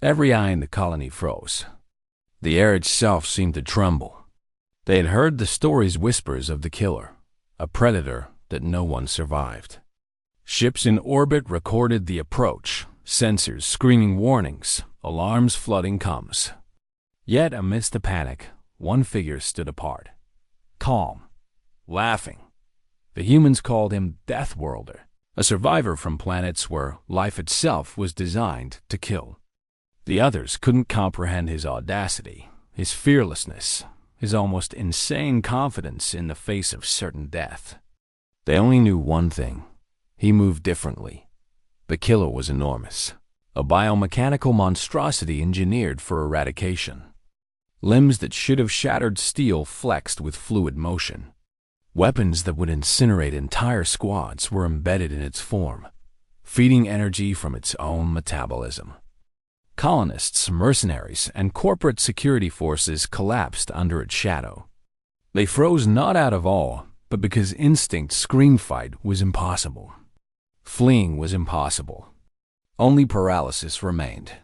Every eye in the colony froze. The air itself seemed to tremble. They had heard the stories whispers of the killer, a predator that no one survived. Ships in orbit recorded the approach, sensors screaming warnings, alarms flooding comms. Yet amidst the panic, one figure stood apart. Calm, laughing. The humans called him Deathworlder, a survivor from planets where life itself was designed to kill. The others couldn't comprehend his audacity, his fearlessness, his almost insane confidence in the face of certain death. They only knew one thing. He moved differently. The killer was enormous, a biomechanical monstrosity engineered for eradication. Limbs that should have shattered steel flexed with fluid motion. Weapons that would incinerate entire squads were embedded in its form, feeding energy from its own metabolism. Colonists, mercenaries, and corporate security forces collapsed under its shadow. They froze not out of awe, but because instinct screamed fight was impossible. Fleeing was impossible. Only paralysis remained.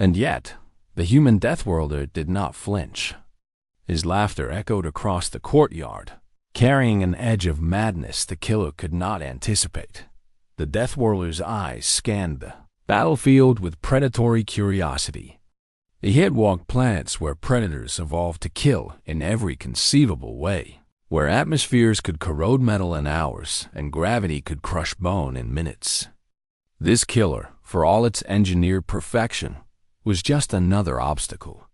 And yet, the human Deathworlder did not flinch. His laughter echoed across the courtyard, carrying an edge of madness the killer could not anticipate. The Deathworlder's eyes scanned the battlefield with predatory curiosity. He had walked planets where predators evolved to kill in every conceivable way, where atmospheres could corrode metal in hours and gravity could crush bone in minutes. This killer, for all its engineered perfection, was just another obstacle.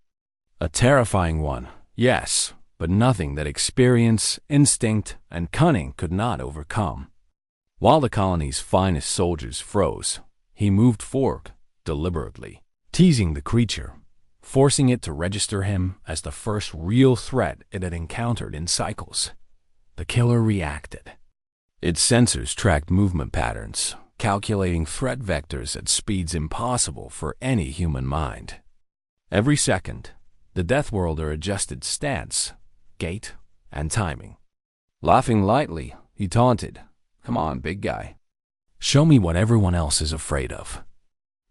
A terrifying one, yes, but nothing that experience, instinct, and cunning could not overcome. While the colony's finest soldiers froze, he moved forward, deliberately, teasing the creature, forcing it to register him as the first real threat it had encountered in cycles. The killer reacted. Its sensors tracked movement patterns, calculating threat vectors at speeds impossible for any human mind. Every second, the Deathworlder adjusted stance, gait, and timing. Laughing lightly, he taunted, "Come on, big guy. Show me what everyone else is afraid of."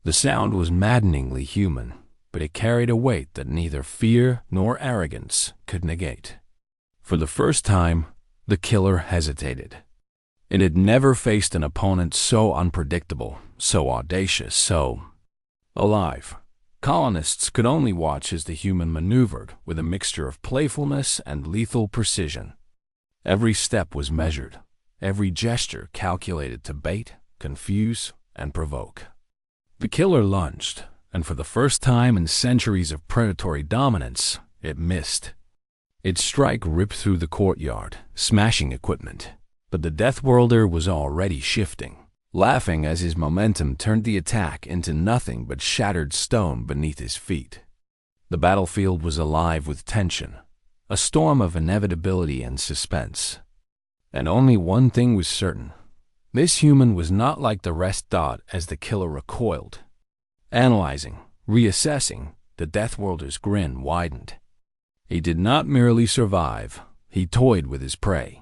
The sound was maddeningly human, but it carried a weight that neither fear nor arrogance could negate. For the first time, the killer hesitated. It had never faced an opponent so unpredictable, so audacious, so alive. Colonists could only watch as the human maneuvered with a mixture of playfulness and lethal precision. Every step was measured, every gesture calculated to bait, confuse, and provoke. The killer lunged, and for the first time in centuries of predatory dominance, it missed. Its strike ripped through the courtyard, smashing equipment. But the Deathworlder was already shifting, laughing as his momentum turned the attack into nothing but shattered stone beneath his feet. The battlefield was alive with tension, a storm of inevitability and suspense. And only one thing was certain. This human was not like the rest thought as the killer recoiled. Analyzing, reassessing, the Deathworlder's grin widened. He did not merely survive, he toyed with his prey.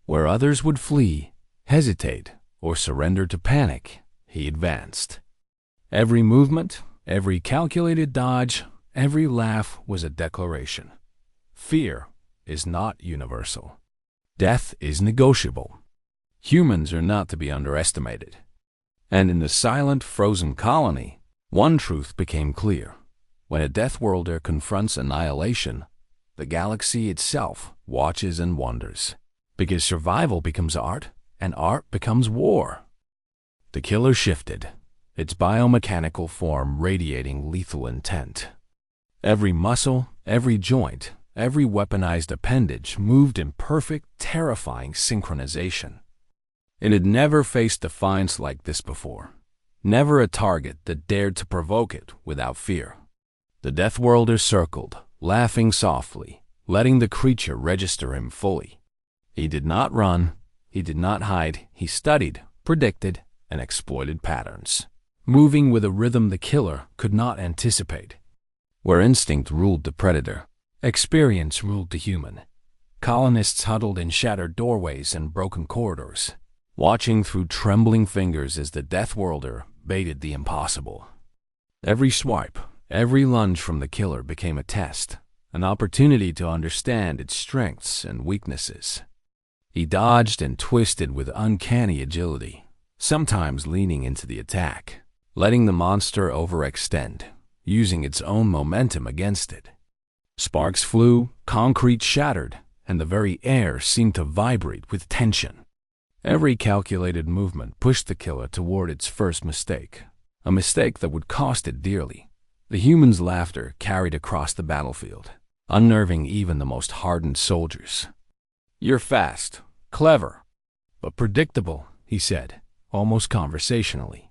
Where others would flee, hesitate, or surrender to panic, he advanced. Every movement, every calculated dodge, every laugh was a declaration. Fear is not universal. Death is negotiable. Humans are not to be underestimated. And in the silent, frozen colony, one truth became clear. When a Deathworlder confronts annihilation, the galaxy itself watches and wonders. Because survival becomes art, and art becomes war. The killer shifted, its biomechanical form radiating lethal intent. Every muscle, every joint, every weaponized appendage moved in perfect, terrifying synchronization. It had never faced defiance like this before. Never a target that dared to provoke it without fear. The Deathworlder circled, laughing softly, letting the creature register him fully. He did not run, he did not hide, he studied, predicted, and exploited patterns, moving with a rhythm the killer could not anticipate. Where instinct ruled the predator, experience ruled the human. Colonists huddled in shattered doorways and broken corridors, watching through trembling fingers as the Deathworlder baited the impossible. Every swipe, every lunge from the killer became a test, an opportunity to understand its strengths and weaknesses. He dodged and twisted with uncanny agility, sometimes leaning into the attack, letting the monster overextend, using its own momentum against it. Sparks flew, concrete shattered, and the very air seemed to vibrate with tension. Every calculated movement pushed the killer toward its first mistake, a mistake that would cost it dearly. The human's laughter carried across the battlefield, unnerving even the most hardened soldiers. "You're fast, clever, but predictable," he said, almost conversationally.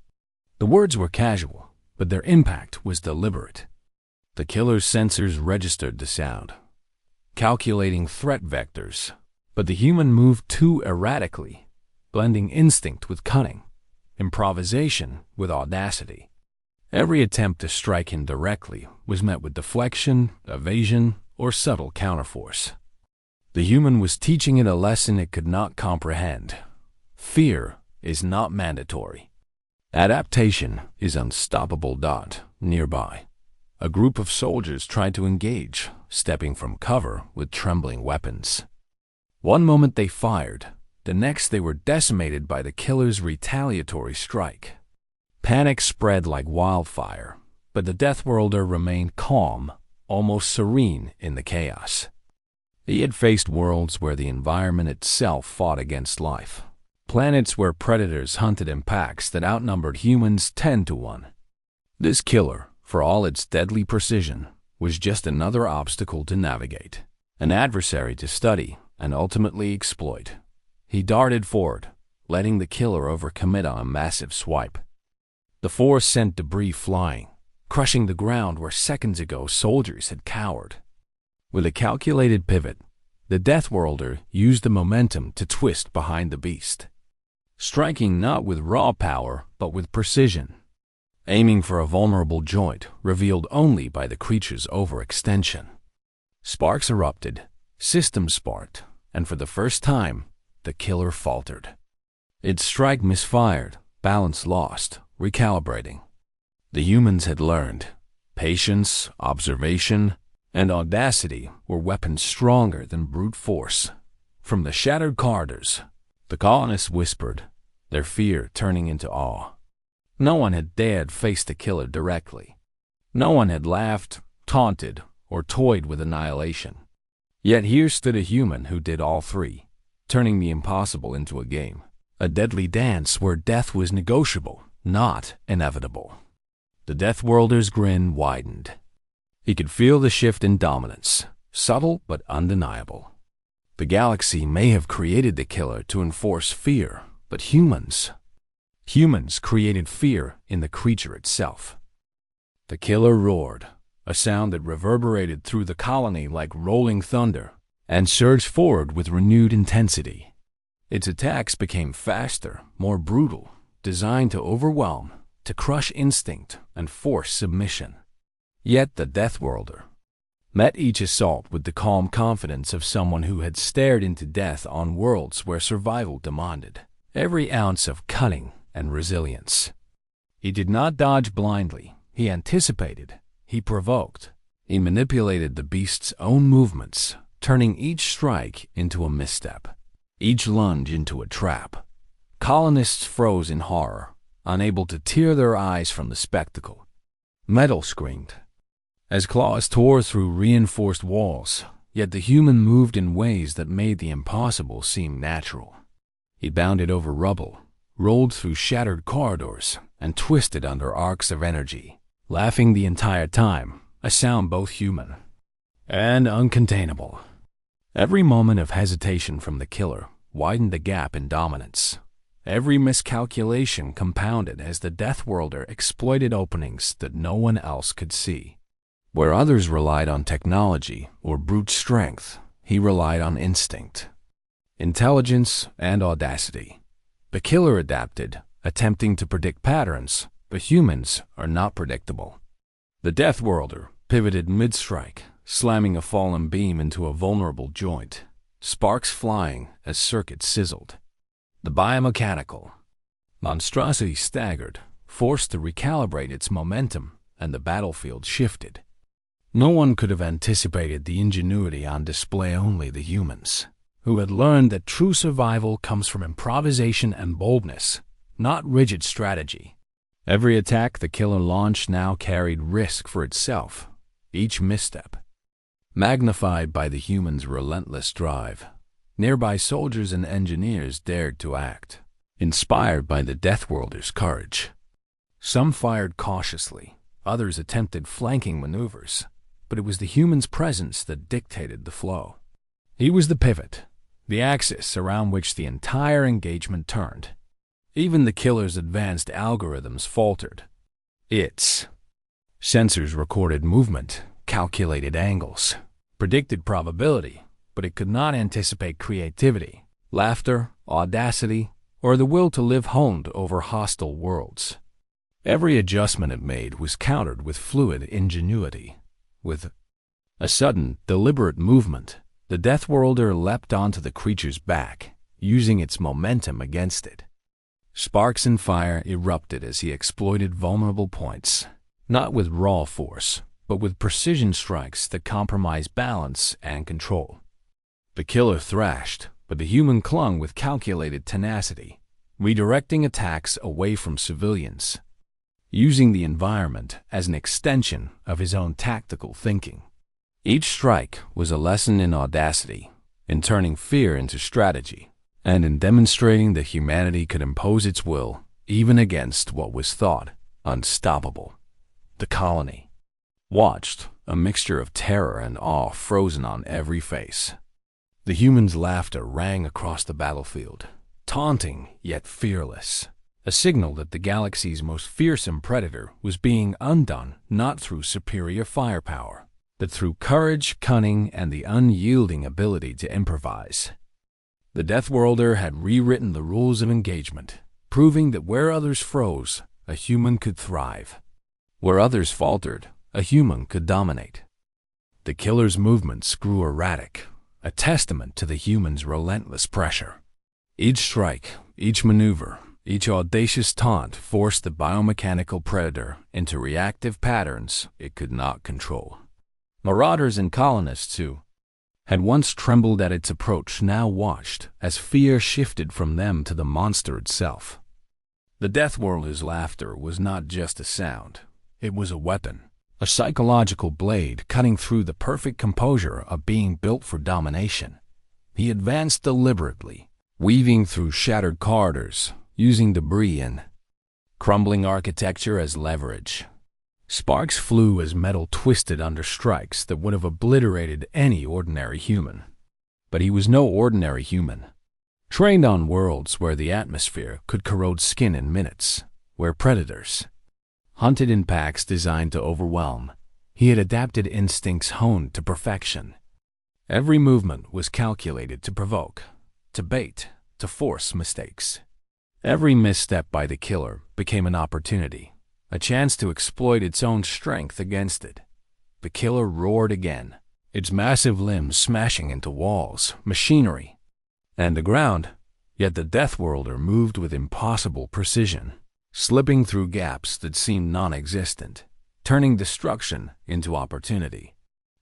The words were casual, but their impact was deliberate. The killer's sensors registered the sound, calculating threat vectors, but the human moved too erratically, blending instinct with cunning, improvisation with audacity. Every attempt to strike him directly was met with deflection, evasion, or subtle counterforce. The human was teaching it a lesson it could not comprehend. Fear is not mandatory. Adaptation is unstoppable. Nearby, a group of soldiers tried to engage, stepping from cover with trembling weapons. One moment they fired, the next they were decimated by the killer's retaliatory strike. Panic spread like wildfire, but the Deathworlder remained calm, almost serene in the chaos. He had faced worlds where the environment itself fought against life, planets where predators hunted in packs that outnumbered humans 10 to 1. This killer, for all its deadly precision, was just another obstacle to navigate, an adversary to study and ultimately exploit. He darted forward, letting the killer overcommit on a massive swipe. The force sent debris flying, crushing the ground where seconds ago soldiers had cowered. With a calculated pivot, the Deathworlder used the momentum to twist behind the beast, striking not with raw power but with precision, aiming for a vulnerable joint revealed only by the creature's overextension. Sparks erupted, systems sparked, and for the first time, the killer faltered. Its strike misfired, balance lost, recalibrating. The humans had learned. Patience, observation, and audacity were weapons stronger than brute force. From the shattered corridors, the colonists whispered, their fear turning into awe. No one had dared face the killer directly. No one had laughed, taunted, or toyed with annihilation. Yet here stood a human who did all three, turning the impossible into a game, a deadly dance where death was negotiable, not inevitable. The Deathworlder's grin widened. He could feel the shift in dominance, subtle but undeniable. The galaxy may have created the killer to enforce fear, but humans created fear in the creature itself. The killer roared, a sound that reverberated through the colony like rolling thunder, and surged forward with renewed intensity. Its attacks became faster, more brutal, designed to overwhelm, to crush instinct and force submission. Yet the Deathworlder met each assault with the calm confidence of someone who had stared into death on worlds where survival demanded every ounce of cunning and resilience. He did not dodge blindly. He anticipated. He provoked. He manipulated the beast's own movements, turning each strike into a misstep, each lunge into a trap. Colonists froze in horror, unable to tear their eyes from the spectacle. Metal screamed as claws tore through reinforced walls, yet the human moved in ways that made the impossible seem natural. He bounded over rubble, rolled through shattered corridors, and twisted under arcs of energy, laughing the entire time, a sound both human and uncontainable. Every moment of hesitation from the killer widened the gap in dominance. Every miscalculation compounded as the Deathworlder exploited openings that no one else could see. Where others relied on technology or brute strength, he relied on instinct, intelligence, and audacity. The killer adapted, attempting to predict patterns, but humans are not predictable. The Deathworlder pivoted mid-strike, slamming a fallen beam into a vulnerable joint, sparks flying as circuits sizzled. The biomechanical monstrosity staggered, forced to recalibrate its momentum, and the battlefield shifted. No one could have anticipated the ingenuity on display, only the humans, who had learned that true survival comes from improvisation and boldness, not rigid strategy. Every attack the killer launched now carried risk for itself, each misstep magnified by the humans' relentless drive. Nearby soldiers and engineers dared to act, inspired by the Deathworlder's courage. Some fired cautiously, others attempted flanking maneuvers, but it was the human's presence that dictated the flow. He was the pivot, the axis around which the entire engagement turned. Even the killer's advanced algorithms faltered. Its sensors recorded movement, calculated angles, predicted probability, but it could not anticipate creativity, laughter, audacity, or the will to live honed over hostile worlds. Every adjustment it made was countered with fluid ingenuity. With a sudden, deliberate movement, the Deathworlder leapt onto the creature's back, using its momentum against it. Sparks and fire erupted as he exploited vulnerable points, not with raw force, but with precision strikes that compromised balance and control. The killer thrashed, but the human clung with calculated tenacity, redirecting attacks away from civilians, using the environment as an extension of his own tactical thinking. Each strike was a lesson in audacity, in turning fear into strategy, and in demonstrating that humanity could impose its will even against what was thought unstoppable. The colony watched, a mixture of terror and awe frozen on every face. The humans' laughter rang across the battlefield, taunting yet fearless, a signal that the galaxy's most fearsome predator was being undone not through superior firepower, but through courage, cunning, and the unyielding ability to improvise. The Deathworlder had rewritten the rules of engagement, proving that where others froze, a human could thrive. Where others faltered, a human could dominate. The killer's movements grew erratic, a testament to the human's relentless pressure. Each strike, each maneuver, each audacious taunt forced the biomechanical predator into reactive patterns it could not control. Marauders and colonists, who had once trembled at its approach, now watched as fear shifted from them to the monster itself. The Deathworlder's laughter was not just a sound, it was a weapon. A psychological blade cutting through the perfect composure of being built for domination. He advanced deliberately, weaving through shattered corridors, using debris and crumbling architecture as leverage. Sparks flew as metal twisted under strikes that would have obliterated any ordinary human. But he was no ordinary human. Trained on worlds where the atmosphere could corrode skin in minutes, where predators hunted in packs designed to overwhelm, he had adapted instincts honed to perfection. Every movement was calculated to provoke, to bait, to force mistakes. Every misstep by the killer became an opportunity, a chance to exploit its own strength against it. The killer roared again, its massive limbs smashing into walls, machinery, and the ground, yet the Deathworlder moved with impossible precision, slipping through gaps that seemed non-existent, turning destruction into opportunity.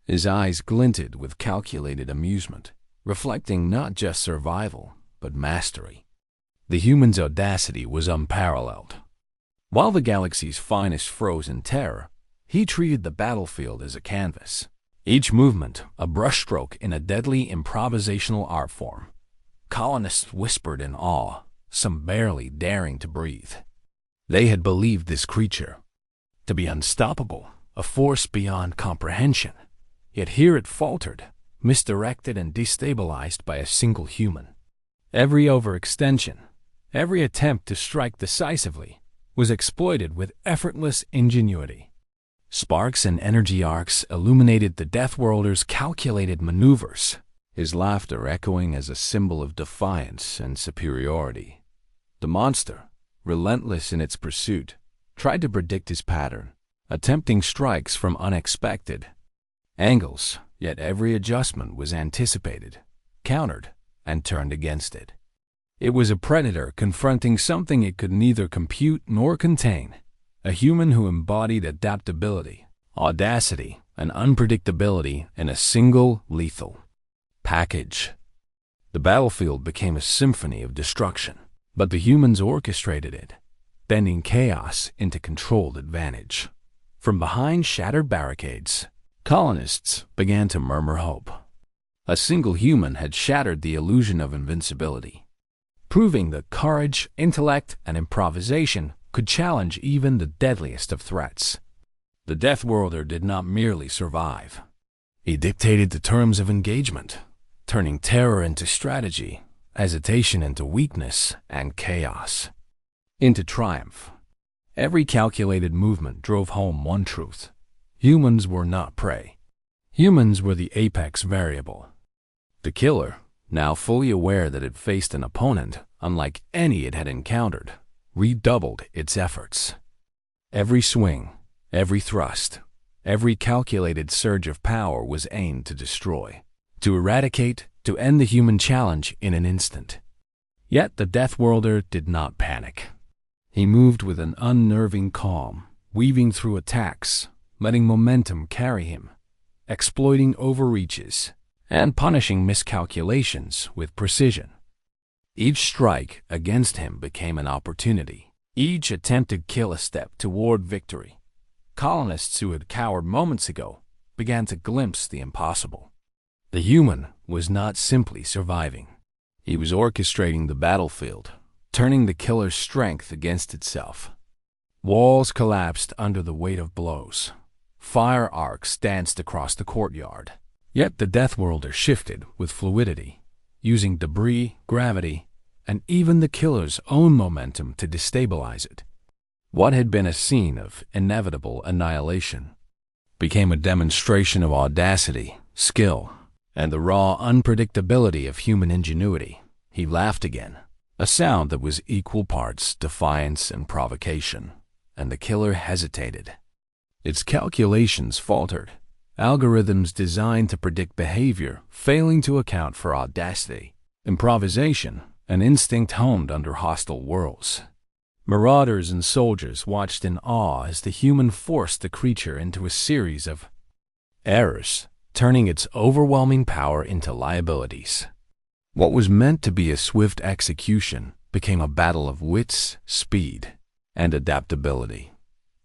His eyes glinted with calculated amusement, reflecting not just survival, but mastery. The human's audacity was unparalleled. While the galaxy's finest froze in terror, he treated the battlefield as a canvas, each movement a brushstroke in a deadly improvisational art form. Colonists whispered in awe, some barely daring to breathe. They had believed this creature to be unstoppable, a force beyond comprehension. Yet here it faltered, misdirected and destabilized by a single human. Every overextension, every attempt to strike decisively, was exploited with effortless ingenuity. Sparks and energy arcs illuminated the Deathworlder's calculated maneuvers, his laughter echoing as a symbol of defiance and superiority. The monster, relentless in its pursuit, tried to predict his pattern, attempting strikes from unexpected angles, yet every adjustment was anticipated, countered, and turned against it. It was a predator confronting something it could neither compute nor contain, A human who embodied adaptability, audacity, and unpredictability in a single lethal package. The battlefield became a symphony of destruction, but the humans orchestrated it, bending chaos into controlled advantage. From behind shattered barricades, colonists began to murmur hope. A single human had shattered the illusion of invincibility, proving that courage, intellect, and improvisation could challenge even the deadliest of threats. The Deathworlder did not merely survive. He dictated the terms of engagement, turning terror into strategy, hesitation into weakness, and chaos into triumph. Every calculated movement drove home one truth: humans were not prey. Humans were the apex variable. The killer, now fully aware that it faced an opponent unlike any it had encountered, redoubled its efforts. Every swing, every thrust, every calculated surge of power was aimed to destroy, to eradicate, to end the human challenge in an instant. Yet the Deathworlder did not panic. He moved with an unnerving calm, weaving through attacks, letting momentum carry him, exploiting overreaches, and punishing miscalculations with precision. Each strike against him became an opportunity. Each attempted kill a step toward victory. Colonists who had cowered moments ago began to glimpse the impossible. The human was not simply surviving. He was orchestrating the battlefield, turning the killer's strength against itself. Walls collapsed under the weight of blows. Fire arcs danced across the courtyard. Yet the Deathworlder shifted with fluidity, using debris, gravity, and even the killer's own momentum to destabilize it. What had been a scene of inevitable annihilation became a demonstration of audacity, skill, and the raw unpredictability of human ingenuity. He laughed again, a sound that was equal parts defiance and provocation, and the killer hesitated. Its calculations faltered, algorithms designed to predict behavior failing to account for audacity, improvisation, and instinct honed under hostile worlds. Marauders and soldiers watched in awe as the human forced the creature into a series of errors, turning its overwhelming power into liabilities. What was meant to be a swift execution became a battle of wits, speed, and adaptability.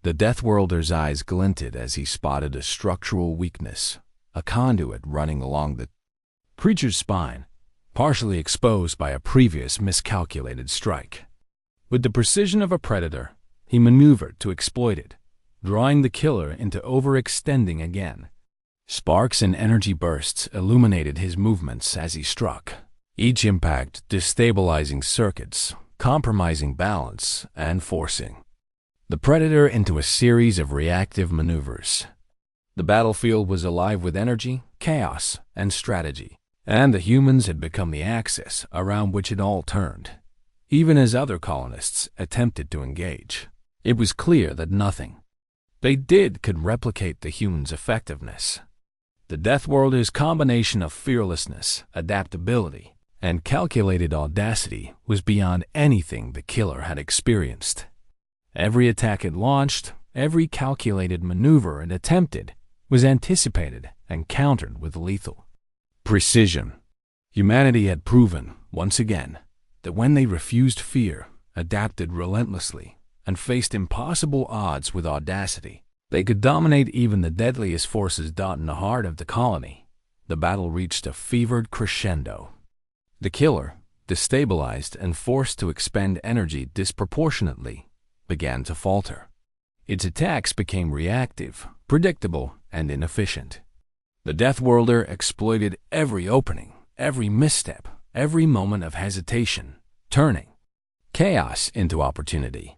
The Deathworlder's eyes glinted as he spotted a structural weakness, a conduit running along the creature's spine, partially exposed by a previous miscalculated strike. With the precision of a predator, he maneuvered to exploit it, drawing the killer into overextending again. Sparks and energy bursts illuminated his movements as he struck, each impact destabilizing circuits, compromising balance, and forcing the predator into a series of reactive maneuvers. The battlefield was alive with energy, chaos, and strategy, and the humans had become the axis around which it all turned. Even as other colonists attempted to engage, it was clear that nothing they did could replicate the humans' effectiveness. The Deathworlder's combination of fearlessness, adaptability, and calculated audacity was beyond anything the killer had experienced. Every attack it launched, every calculated maneuver it attempted, was anticipated and countered with lethal precision. Humanity had proven, once again, that when they refused fear, adapted relentlessly, and faced impossible odds with audacity, they could dominate even the deadliest forces in the heart of the colony. The battle reached a fevered crescendo. The killer, destabilized and forced to expend energy disproportionately, began to falter. Its attacks became reactive, predictable, and inefficient. The Deathworlder exploited every opening, every misstep, every moment of hesitation, turning chaos into opportunity.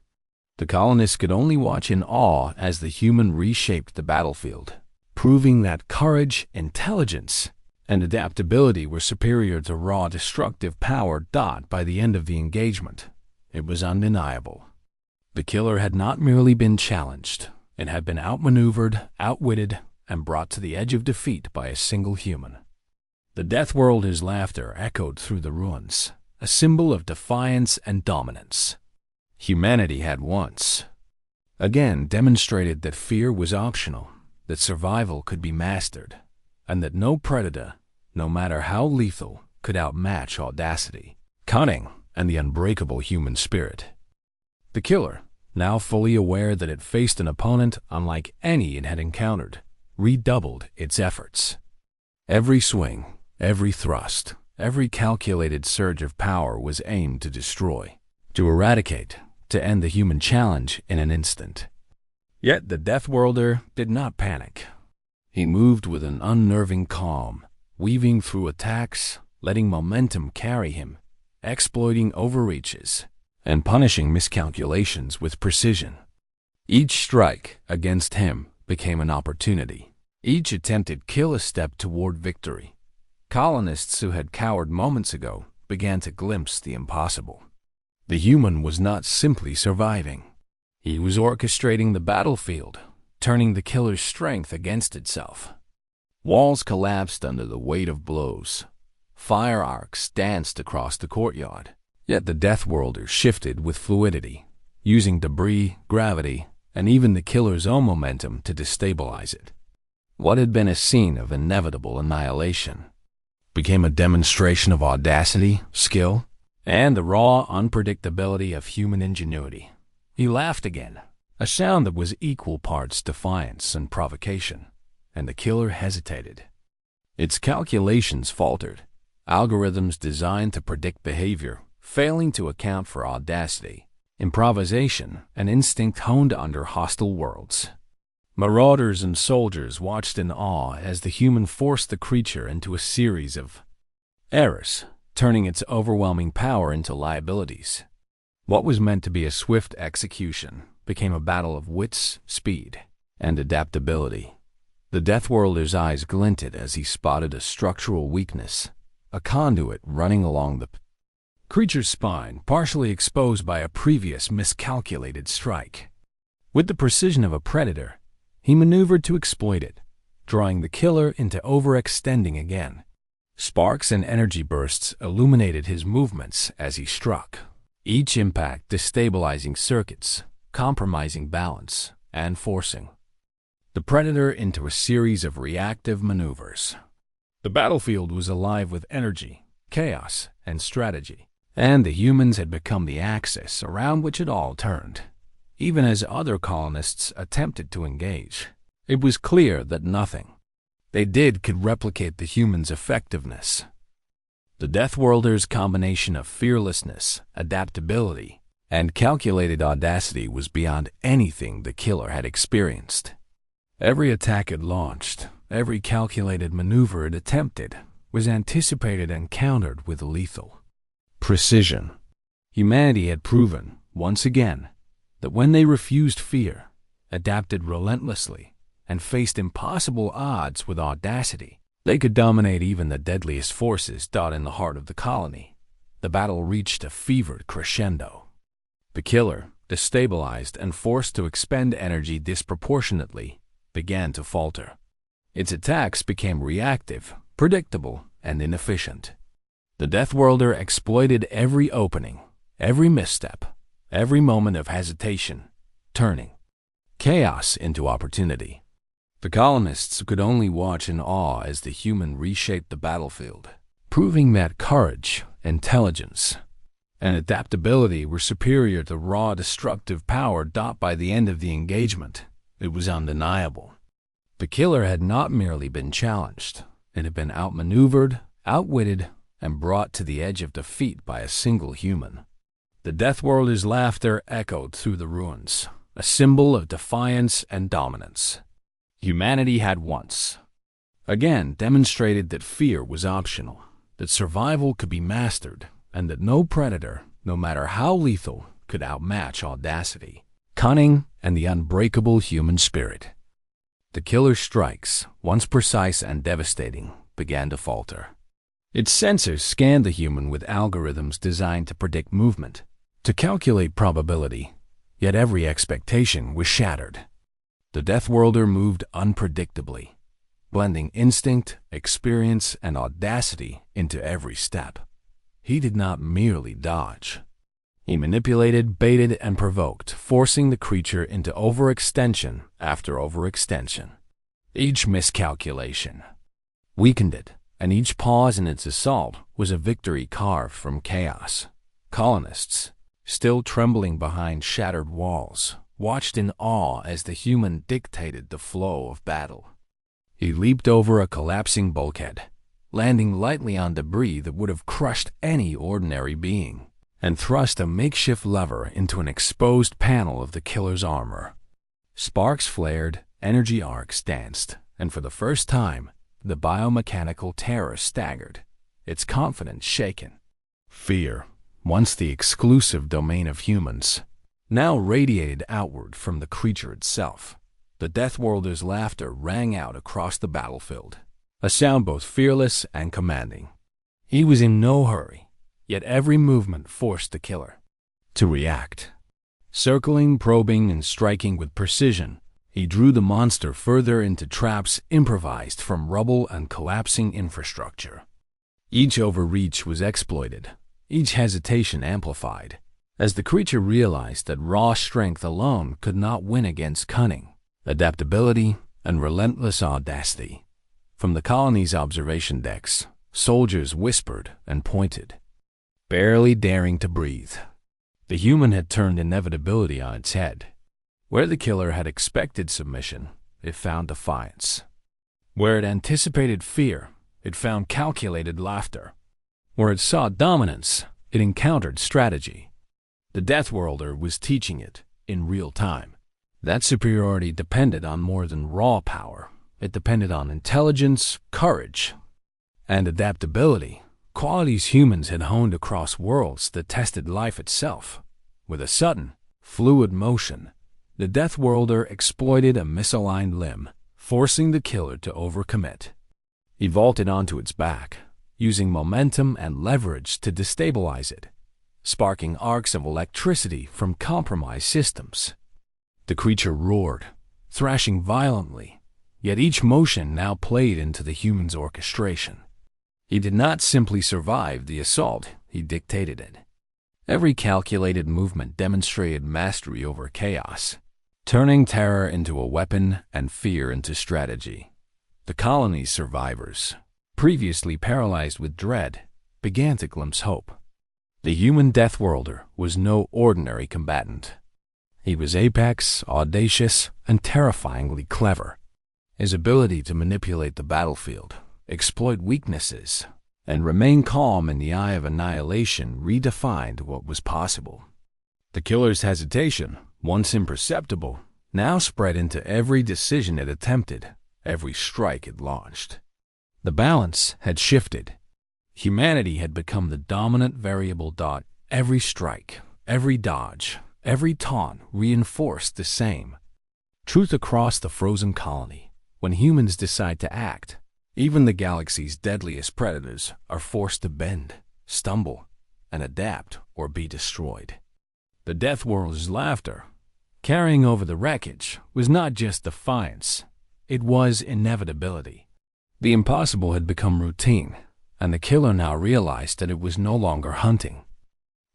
The colonists could only watch in awe as the human reshaped the battlefield, proving that courage, intelligence, and adaptability were superior to raw destructive power. By the end of the engagement, it was undeniable. The killer had not merely been challenged, it had been outmaneuvered, outwitted, and brought to the edge of defeat by a single human. The Deathworlder's laughter echoed through the ruins, a symbol of defiance and dominance. Humanity had once again demonstrated that fear was optional, that survival could be mastered, and that no predator, no matter how lethal, could outmatch audacity, cunning, and the unbreakable human spirit. The killer, now fully aware that it faced an opponent unlike any it had encountered, redoubled its efforts. Every swing, every thrust, every calculated surge of power was aimed to destroy, to eradicate, to end the human challenge in an instant. Yet the Deathworlder did not panic. He moved with an unnerving calm, weaving through attacks, letting momentum carry him, exploiting overreaches, and punishing miscalculations with precision. Each strike against him became an opportunity. Each attempted kill a step toward victory. Colonists who had cowered moments ago began to glimpse the impossible. The human was not simply surviving. He was orchestrating the battlefield, turning the killer's strength against itself. Walls collapsed under the weight of blows. Fire arcs danced across the courtyard. Yet the Deathworlder shifted with fluidity, using debris, gravity, and even the killer's own momentum to destabilize it. What had been a scene of inevitable annihilation became a demonstration of audacity, skill, and the raw unpredictability of human ingenuity. He laughed again, a sound that was equal parts defiance and provocation, and the killer hesitated. Its calculations faltered, algorithms designed to predict behavior failing to account for audacity, improvisation, and instinct honed under hostile worlds. Marauders and soldiers watched in awe as the human forced the creature into a series of errors, turning its overwhelming power into liabilities. What was meant to be a swift execution became a battle of wits, speed, and adaptability. The Deathworlder's eyes glinted as he spotted a structural weakness, a conduit running along the creature's spine, partially exposed by a previous miscalculated strike. With the precision of a predator, he maneuvered to exploit it, drawing the killer into overextending again. Sparks and energy bursts illuminated his movements as he struck, each impact destabilizing circuits, compromising balance, and forcing the predator into a series of reactive maneuvers. The battlefield was alive with energy, chaos, and strategy, and the humans had become the axis around which it all turned. Even as other colonists attempted to engage, it was clear that nothing they did could replicate the humans' effectiveness. The Deathworlder's combination of fearlessness, adaptability, and calculated audacity was beyond anything the killer had experienced. Every attack it launched, every calculated maneuver it attempted, was anticipated and countered with lethal precision. Humanity had proven, once again, that when they refused fear, adapted relentlessly, and faced impossible odds with audacity, they could dominate even the deadliest forces dot in the heart of the colony. The battle reached a fevered crescendo. The killer, destabilized and forced to expend energy disproportionately, began to falter. Its attacks became reactive, predictable, and inefficient. The Deathworlder exploited every opening, every misstep, every moment of hesitation, turning chaos into opportunity. The colonists could only watch in awe as the human reshaped the battlefield, proving that courage, intelligence, and adaptability were superior to raw destructive power. By the end of the engagement, it was undeniable. The killer had not merely been challenged, it had been outmaneuvered, outwitted, and brought to the edge of defeat by a single human. The Deathworlder's laughter echoed through the ruins, a symbol of defiance and dominance. Humanity had once again demonstrated that fear was optional, that survival could be mastered, and that no predator, no matter how lethal, could outmatch audacity, cunning, and the unbreakable human spirit. The killer's strikes, once precise and devastating, began to falter. Its sensors scanned the human with algorithms designed to predict movement, to calculate probability, yet every expectation was shattered. The Deathworlder moved unpredictably, blending instinct, experience, and audacity into every step. He did not merely dodge. He manipulated, baited, and provoked, forcing the creature into overextension after overextension. Each miscalculation weakened it, and each pause in its assault was a victory carved from chaos. Colonists, still trembling behind shattered walls, watched in awe as the human dictated the flow of battle. He leaped over a collapsing bulkhead, landing lightly on debris that would have crushed any ordinary being, and thrust a makeshift lever into an exposed panel of the killer's armor. Sparks flared, energy arcs danced, and for the first time, the biomechanical terror staggered, its confidence shaken. Fear, once the exclusive domain of humans, now radiated outward from the creature itself. The Deathworlder's laughter rang out across the battlefield, a sound both fearless and commanding. He was in no hurry, yet every movement forced the killer to react. Circling, probing, and striking with precision, he drew the monster further into traps improvised from rubble and collapsing infrastructure. Each overreach was exploited, each hesitation amplified, as the creature realized that raw strength alone could not win against cunning, adaptability, and relentless audacity. From the colony's observation decks, soldiers whispered and pointed, barely daring to breathe. The human had turned inevitability on its head. Where the killer had expected submission, it found defiance. Where it anticipated fear, it found calculated laughter. Where it sought dominance, it encountered strategy. The Deathworlder was teaching it in real time. That superiority depended on more than raw power. It depended on intelligence, courage, and adaptability, qualities humans had honed across worlds that tested life itself. With a sudden, fluid motion, the Deathworlder exploited a misaligned limb, forcing the killer to overcommit. He vaulted onto its back, using momentum and leverage to destabilize it, sparking arcs of electricity from compromised systems. The creature roared, thrashing violently, yet each motion now played into the human's orchestration. He did not simply survive the assault, he dictated it. Every calculated movement demonstrated mastery over chaos, turning terror into a weapon and fear into strategy. The colony's survivors, previously paralyzed with dread, began to glimpse hope. The human Deathworlder was no ordinary combatant. He was apex, audacious, and terrifyingly clever. His ability to manipulate the battlefield, exploit weaknesses, and remain calm in the eye of annihilation redefined what was possible. The killer's hesitation, once imperceptible, now spread into every decision it attempted, every strike it launched. The balance had shifted. Humanity had become the dominant variable. Every strike, every dodge, every taunt reinforced the same truth across the frozen colony. When humans decide to act, even the galaxy's deadliest predators are forced to bend, stumble, and adapt or be destroyed. The Deathworlder's laughter, carrying over the wreckage, was not just defiance, it was inevitability. The impossible had become routine, and the killer now realized that it was no longer hunting.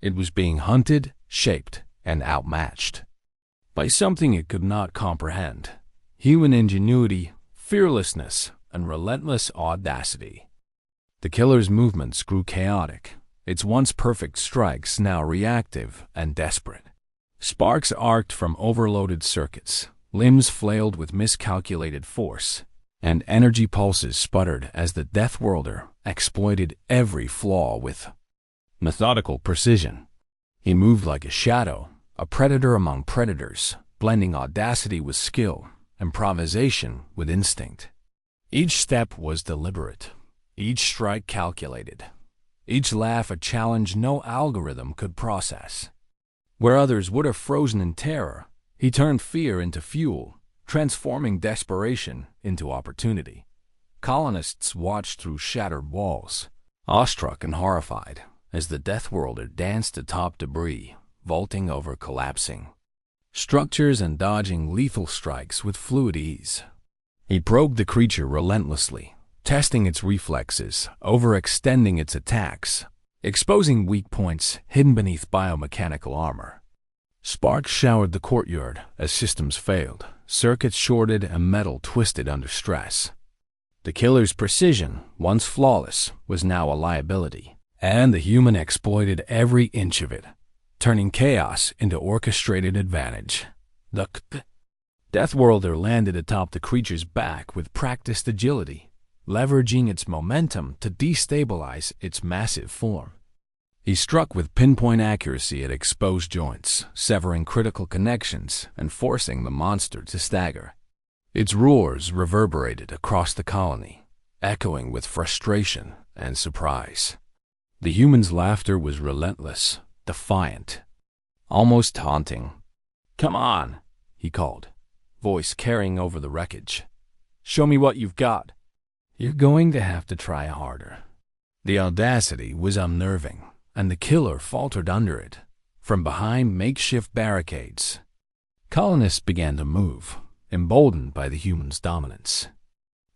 It was being hunted, shaped, and outmatched by something it could not comprehend: human ingenuity, fearlessness, and relentless audacity. The killer's movements grew chaotic, its once perfect strikes now reactive and desperate. Sparks arced from overloaded circuits, limbs flailed with miscalculated force, and energy pulses sputtered as the Deathworlder exploited every flaw with methodical precision. He moved like a shadow, a predator among predators, blending audacity with skill, improvisation with instinct. Each step was deliberate, each strike calculated, each laugh a challenge no algorithm could process. Where others would have frozen in terror, he turned fear into fuel, transforming desperation into opportunity. Colonists watched through shattered walls, awestruck and horrified, as the Deathworlder danced atop debris, vaulting over collapsing structures and dodging lethal strikes with fluid ease. He probed the creature relentlessly, testing its reflexes, overextending its attacks, exposing weak points hidden beneath biomechanical armor. Sparks showered the courtyard as systems failed, circuits shorted, and metal twisted under stress. The killer's precision, once flawless, was now a liability, and the human exploited every inch of it, turning chaos into orchestrated advantage. The Deathworlder landed atop the creature's back with practiced agility, leveraging its momentum to destabilize its massive form. He struck with pinpoint accuracy at exposed joints, severing critical connections and forcing the monster to stagger. Its roars reverberated across the colony, echoing with frustration and surprise. The human's laughter was relentless, defiant, almost taunting. "Come on," he called, voice carrying over the wreckage. "Show me what you've got." "You're going to have to try harder." The audacity was unnerving, and the killer faltered under it. From behind makeshift barricades, colonists began to move, emboldened by the human's dominance.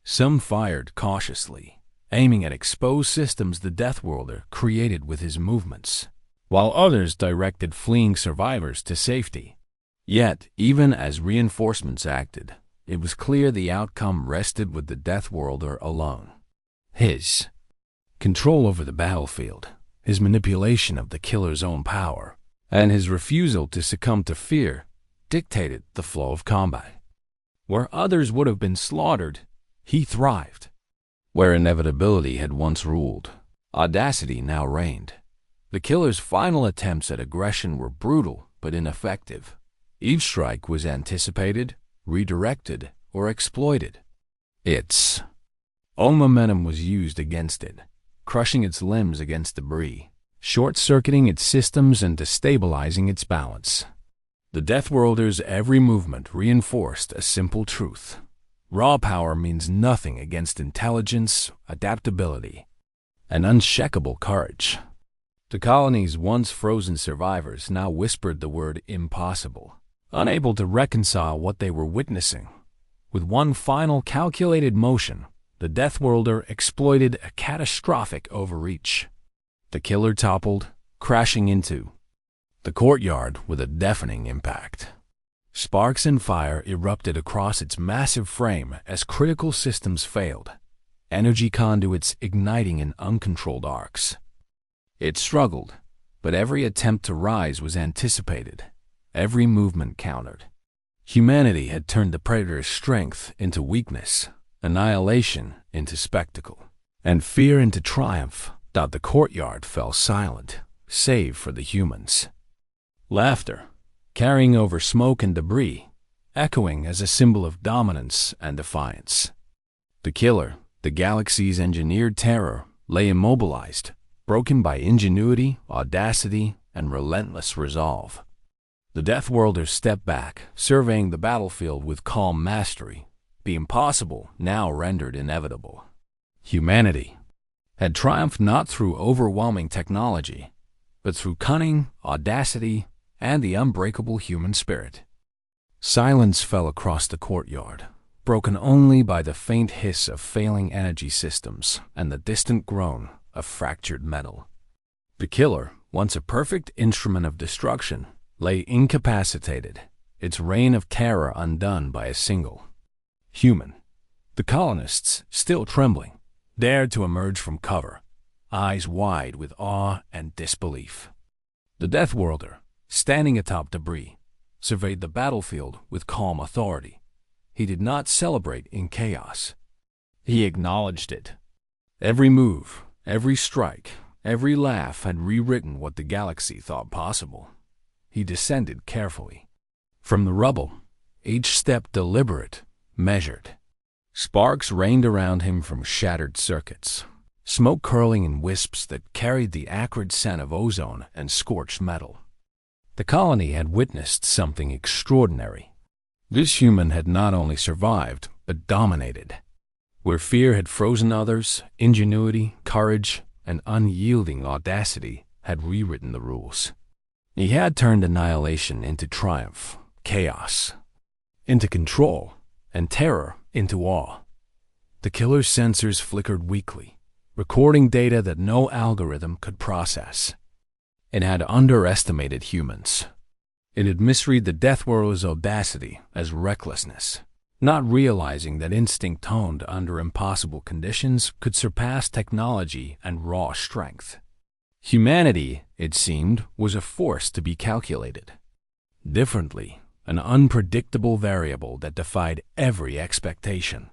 Some fired cautiously, aiming at exposed systems the Deathworlder created with his movements, while others directed fleeing survivors to safety. Yet, even as reinforcements acted, it was clear the outcome rested with the Deathworlder alone. His control over the battlefield, his manipulation of the killer's own power, and his refusal to succumb to fear dictated the flow of combat. Where others would have been slaughtered, he thrived. Where inevitability had once ruled, audacity now reigned. The killer's final attempts at aggression were brutal but ineffective. Each strike was anticipated, redirected, or exploited. Its own momentum was used against it, crushing its limbs against debris, short-circuiting its systems and destabilizing its balance. The Deathworlder's every movement reinforced a simple truth. Raw power means nothing against intelligence, adaptability, and unshakable courage. The colony's once frozen survivors now whispered the word impossible, unable to reconcile what they were witnessing. With one final calculated motion, the Deathworlder exploited a catastrophic overreach. The killer toppled, crashing into the courtyard with a deafening impact. Sparks and fire erupted across its massive frame as critical systems failed, energy conduits igniting in uncontrolled arcs. It struggled, but every attempt to rise was anticipated, every movement countered. Humanity had turned the Predator's strength into weakness, annihilation into spectacle, and fear into triumph. The courtyard fell silent, save for the humans. Laughter, carrying over smoke and debris, echoing as a symbol of dominance and defiance. The killer, the galaxy's engineered terror, lay immobilized, broken by ingenuity, audacity, and relentless resolve. The Deathworlder stepped back, surveying the battlefield with calm mastery, the impossible now rendered inevitable. Humanity had triumphed not through overwhelming technology, but through cunning, audacity, and the unbreakable human spirit. Silence fell across the courtyard, broken only by the faint hiss of failing energy systems and the distant groan of fractured metal. The killer, once a perfect instrument of destruction, lay incapacitated, its reign of terror undone by a single human. The colonists, still trembling, dared to emerge from cover, eyes wide with awe and disbelief. The Deathworlder, standing atop debris, surveyed the battlefield with calm authority. He did not celebrate in chaos. He acknowledged it. Every move, every strike, every laugh had rewritten what the galaxy thought possible. He descended carefully. From the rubble, each step deliberate, measured. Sparks rained around him from shattered circuits, smoke curling in wisps that carried the acrid scent of ozone and scorched metal. The colony had witnessed something extraordinary. This human had not only survived, but dominated. Where fear had frozen others, ingenuity, courage, and unyielding audacity had rewritten the rules. He had turned annihilation into triumph, chaos into control, and terror into awe. The killer's sensors flickered weakly, recording data that no algorithm could process. It had underestimated humans. It had misread the Deathworlder's audacity as recklessness, not realizing that instinct honed under impossible conditions could surpass technology and raw strength. Humanity, it seemed, was a force to be calculated. Differently, an unpredictable variable that defied every expectation.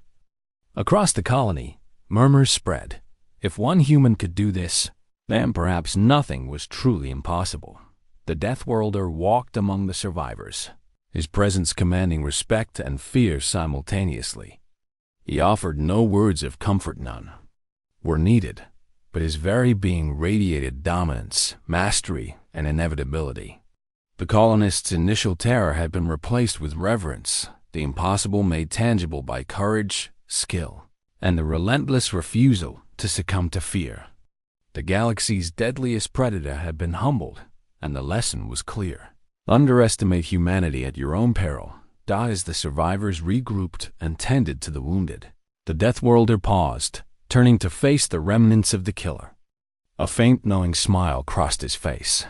Across the colony, murmurs spread. If one human could do this, then perhaps nothing was truly impossible. The Deathworlder walked among the survivors, his presence commanding respect and fear simultaneously. He offered no words of comfort, none were needed, but his very being radiated dominance, mastery, and inevitability. The colonists' initial terror had been replaced with reverence, the impossible made tangible by courage, skill, and the relentless refusal to succumb to fear. The galaxy's deadliest predator had been humbled, and the lesson was clear. Underestimate humanity at your own peril. Die as the survivors regrouped and tended to the wounded. The Deathworlder paused, turning to face the remnants of the killer. A faint knowing smile crossed his face.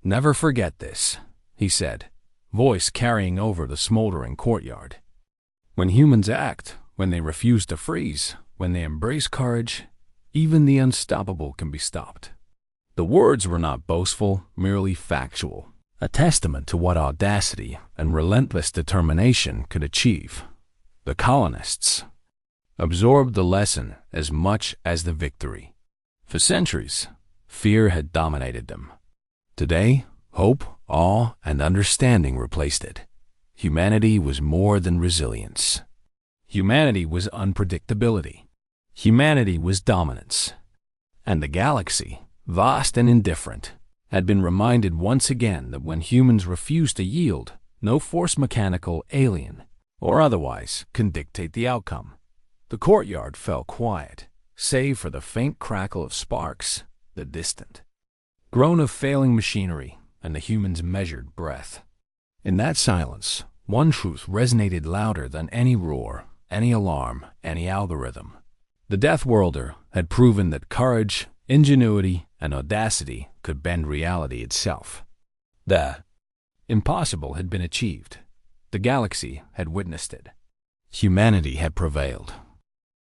"Never forget this," he said, voice carrying over the smoldering courtyard. "When humans act, when they refuse to freeze, when they embrace courage, even the unstoppable can be stopped." The words were not boastful, merely factual, a testament to what audacity and relentless determination could achieve. The colonists absorbed the lesson as much as the victory. For centuries, fear had dominated them. Today, hope, awe, and understanding replaced it. Humanity was more than resilience. Humanity was unpredictability. Humanity was dominance. And the galaxy, vast and indifferent, had been reminded once again that when humans refuse to yield, no force mechanical, alien, or otherwise can dictate the outcome. The courtyard fell quiet, save for the faint crackle of sparks, the distant groan of failing machinery, and the human's measured breath. In that silence, one truth resonated louder than any roar, any alarm, any algorithm. The Deathworlder had proven that courage, ingenuity, and audacity could bend reality itself. The impossible had been achieved. The galaxy had witnessed it. Humanity had prevailed.